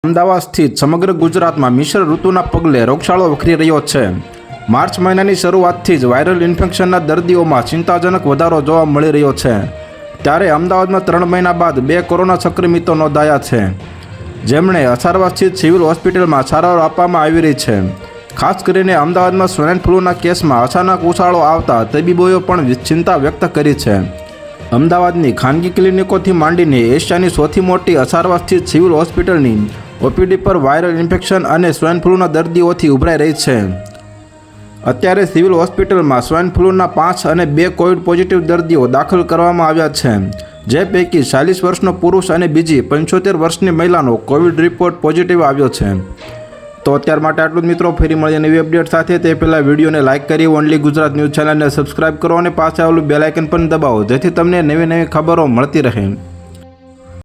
અમદાવાદ સ્થિત સમગ્ર ગુજરાતમાં મિશ્ર ઋતુના પગલે રોગચાળો વખરી રહ્યો છે। માર્ચ મહિનાની શરૂઆતથી જ વાયરલ ઇન્ફેક્શનના દર્દીઓમાં ચિંતાજનક વધારો જોવા મળી રહ્યો છે। ત્યારે અમદાવાદમાં 3 મહિના બાદ 2 કોરોના સંક્રમિતો નોંધાયા છે, જેમણે અસારવા સ્થિત સિવિલ હોસ્પિટલમાં સારવાર આપવામાં આવી રહી છે। ખાસ કરીને અમદાવાદમાં સ્વાઇન ફ્લૂના કેસમાં અચાનક ઉછાળો આવતા તબીબોએ પણ ચિંતા વ્યક્ત કરી છે। અમદાવાદની ખાનગી ક્લિનિકોથી માંડીને એશિયાની સૌથી મોટી અસારવા સ્થિત સિવિલ હોસ્પિટલની ઓપીડી પર વાયરલ ઇન્ફેક્શન અને સ્વાઇન ફ્લૂના દર્દીઓથી ઉભરાઈ રહી છે। અત્યારે સિવિલ હોસ્પિટલમાં સ્વાઇન ફ્લૂના 5 અને 2 કોવિડ પોઝિટિવ દર્દીઓ દાખલ કરવામાં આવ્યા છે, જે પૈકી 40 વર્ષનો પુરુષ અને બીજી 75 વર્ષની મહિલાનો કોવિડ રિપોર્ટ પોઝિટિવ આવ્યો છે। તો અત્યાર માટે આટલું જ મિત્રો। ફરી મળીએ નવી અપડેટ સાથે। તે પહેલાં વિડીયોને લાઇક કરી ઓનલી ગુજરાત ન્યૂઝ ચેનલને સબસ્ક્રાઇબ કરો અને પાસે આવેલું બેલ આઇકન પણ દબાવો, જેથી તમને નવી ખબરો મળતી રહે।